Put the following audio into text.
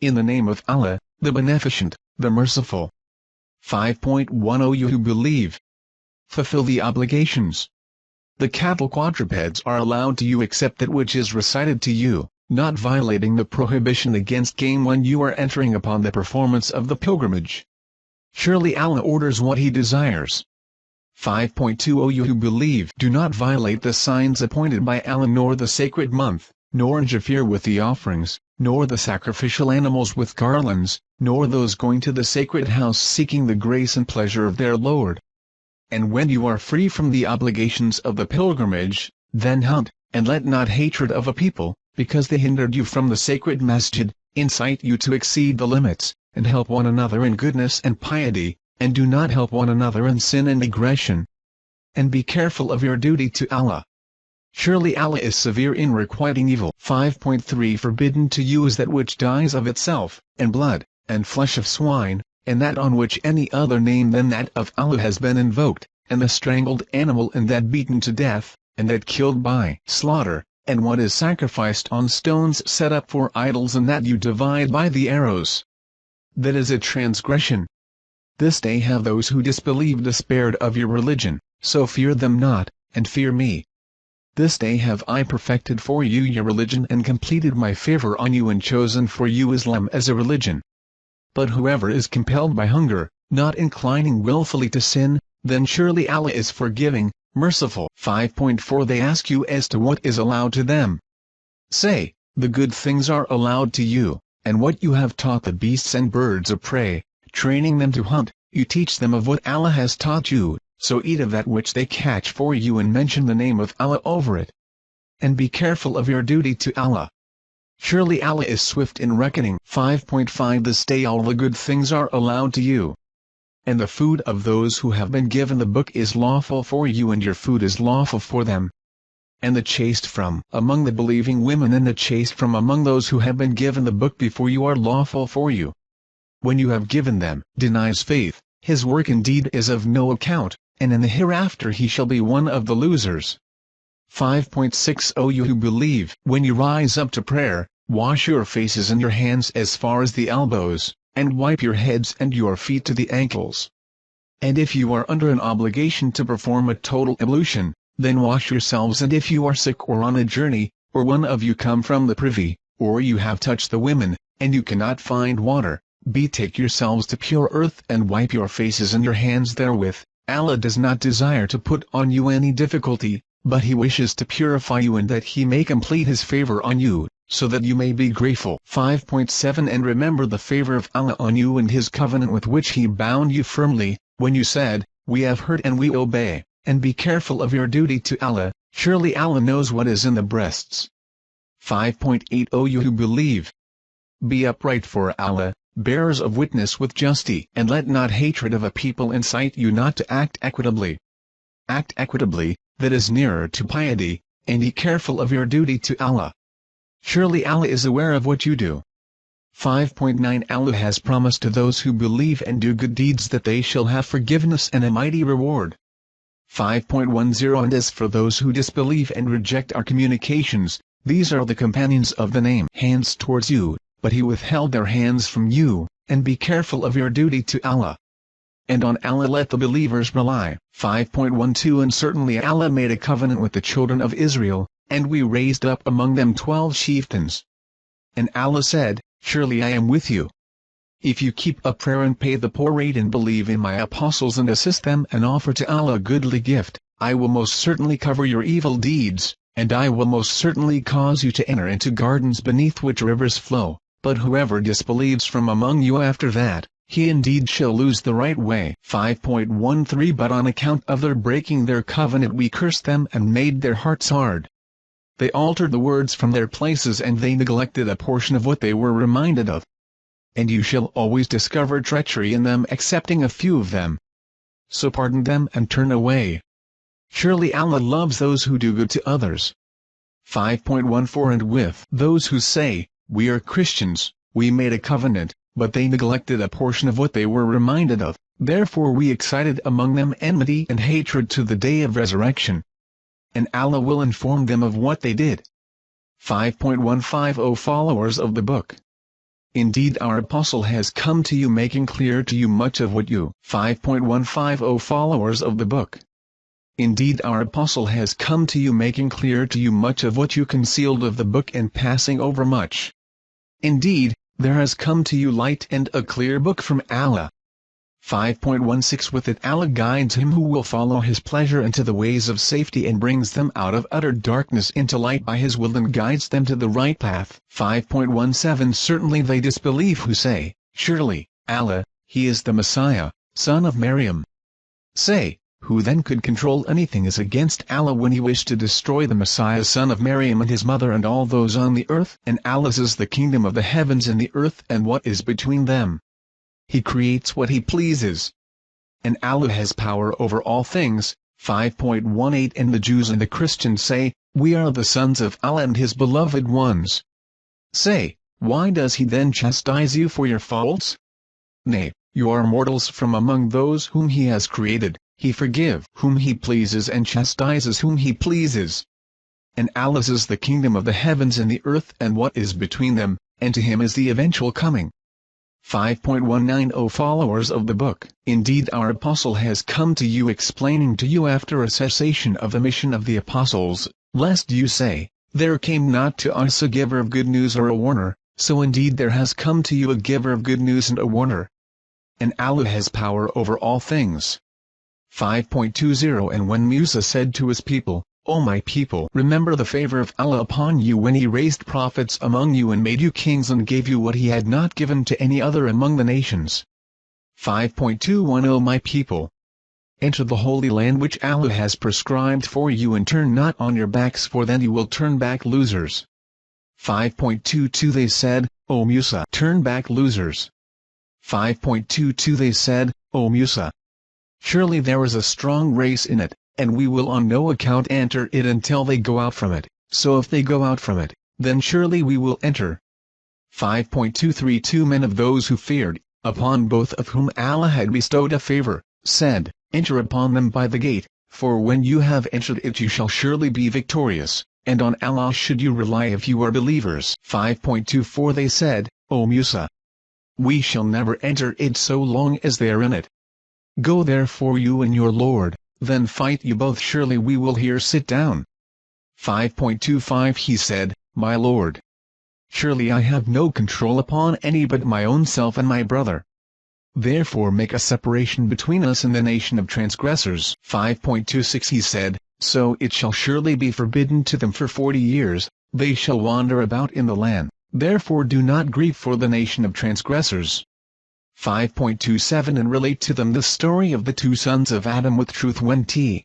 in the name of Allah, the Beneficent, the Merciful. 5.10 You who believe, fulfill the obligations. The cattle quadrupeds are allowed to you except that which is recited to you, not violating the prohibition against game when you are entering upon the performance of the pilgrimage. Surely Allah orders what He desires. 5.20 You who believe, do not violate the signs appointed by Allah, nor the sacred month, nor interfere with the offerings, nor the sacrificial animals with garlands, nor those going to the sacred house seeking the grace and pleasure of their Lord. And when you are free from the obligations of the pilgrimage, then hunt, and let not hatred of a people, because they hindered you from the sacred masjid, incite you to exceed the limits, and help one another in goodness and piety, and do not help one another in sin and aggression. And be careful of your duty to Allah. Surely Allah is severe in requiting evil. 5.3 Forbidden to you is that which dies of itself, and blood, and flesh of swine, and that on which any other name than that of Allah has been invoked, and the strangled animal, and that beaten to death, and that killed by slaughter, and what is sacrificed on stones set up for idols, and that you divide by the arrows. That is a transgression. This day have those who disbelieve despaired of your religion, so fear them not, and fear me. This day have I perfected for you your religion and completed my favor on you and chosen for you Islam as a religion. But whoever is compelled by hunger, not inclining willfully to sin, then surely Allah is forgiving, merciful. 5.4 They ask you as to what is allowed to them. Say, the good things are allowed to you, and what you have taught the beasts and birds of prey, training them to hunt, you teach them of what Allah has taught you, so eat of that which they catch for you and mention the name of Allah over it. And be careful of your duty to Allah. Surely Allah is swift in reckoning. 5.5 This day all the good things are allowed to you. And the food of those who have been given the book is lawful for you, and your food is lawful for them. And the chaste from among the believing women and the chaste from among those who have been given the book before you are lawful for you. When you have given them, denies faith, his work indeed is of no account, and in the hereafter he shall be one of the losers. 5.6 You who believe, when you rise up to prayer, wash your faces and your hands as far as the elbows, and wipe your heads and your feet to the ankles. And if you are under an obligation to perform a total ablution, then wash yourselves, and if you are sick or on a journey, or one of you come from the privy, or you have touched the women, and you cannot find water, betake yourselves to pure earth and wipe your faces and your hands therewith. Allah does not desire to put on you any difficulty, but He wishes to purify you and that He may complete His favor on you, so that you may be grateful. 5.7 And remember the favor of Allah on you and His covenant with which He bound you firmly, when you said, we have heard and we obey, and be careful of your duty to Allah, surely Allah knows what is in the breasts. 5.8 You who believe, be upright for Allah, bearers of witness with justice, and let not hatred of a people incite you not to act equitably. Act equitably, that is nearer to piety, and be careful of your duty to Allah. Surely Allah is aware of what you do. 5.9 Allah has promised to those who believe and do good deeds that they shall have forgiveness and a mighty reward. 5.10 And as for those who disbelieve and reject our communications, these are the companions of the name hands towards you, but He withheld their hands from you, and be careful of your duty to Allah. And on Allah let the believers rely. 5.12 And certainly Allah made a covenant with the children of Israel, and we raised up among them 12 chieftains. And Allah said, surely I am with you. If you keep up prayer and pay the poor rate and believe in my apostles and assist them and offer to Allah a goodly gift, I will most certainly cover your evil deeds, and I will most certainly cause you to enter into gardens beneath which rivers flow. But whoever disbelieves from among you after that, he indeed shall lose the right way. 5.13 But on account of their breaking their covenant we cursed them and made their hearts hard. They altered the words from their places and they neglected a portion of what they were reminded of. And you shall always discover treachery in them excepting a few of them. So pardon them and turn away. Surely Allah loves those who do good to others. 5.14 And with those who say, we are Christians, we made a covenant, but they neglected a portion of what they were reminded of, therefore we excited among them enmity and hatred to the day of resurrection. And Allah will inform them of what they did. 5.15 O followers of the book! Indeed our apostle has come to you making clear to you much of what you 5.150 followers of the book. Indeed our apostle has come to you making clear to you much of what you concealed of the book and passing over much. Indeed, there has come to you light and a clear book from Allah. 5.16 With it Allah guides him who will follow his pleasure into the ways of safety and brings them out of utter darkness into light by his will and guides them to the right path. 5.17 Certainly they disbelieve who say, surely, Allah, he is the Messiah, son of Maryam. Say, who then could control anything is against Allah when he wished to destroy the Messiah son of Maryam and his mother and all those on the earth? And Allah's is the kingdom of the heavens and the earth and what is between them. He creates what he pleases. And Allah has power over all things. 5.18 And the Jews and the Christians say, we are the sons of Allah and his beloved ones. Say, why does he then chastise you for your faults? Nay, you are mortals from among those whom he has created. He forgives whom he pleases and chastises whom he pleases. And Allah's is the kingdom of the heavens and the earth and what is between them, and to him is the eventual coming. 5.190 Followers of the book. Indeed our apostle has come to you explaining to you after a cessation of the mission of the apostles, lest you say, there came not to us a giver of good news or a warner, so indeed there has come to you a giver of good news and a warner. And Allah has power over all things. 5.20 And when Musa said to his people, O my people, remember the favor of Allah upon you when he raised prophets among you and made you kings and gave you what he had not given to any other among the nations. 5.21 O my people, enter the holy land which Allah has prescribed for you and turn not on your backs for then you will turn back losers. 5.22 They said, O Musa, turn back losers. 5.22 They said, O Musa, surely there is a strong race in it, and we will on no account enter it until they go out from it, so if they go out from it, then surely we will enter. 5.23 Two men of those who feared, upon both of whom Allah had bestowed a favor, said, enter upon them by the gate, for when you have entered it you shall surely be victorious, and on Allah should you rely if you are believers. 5.24 They said, O Musa, we shall never enter it so long as they are in it. Go therefore you and your Lord, then fight you both surely we will here sit down. 5.25 He said, My Lord, surely I have no control upon any but my own self and my brother. Therefore make a separation between us and the nation of transgressors. 5.26 He said, so it shall surely be forbidden to them for 40 years, they shall wander about in the land, therefore do not grieve for the nation of transgressors. 5.27 And relate to them the story of the two sons of Adam with truth when T.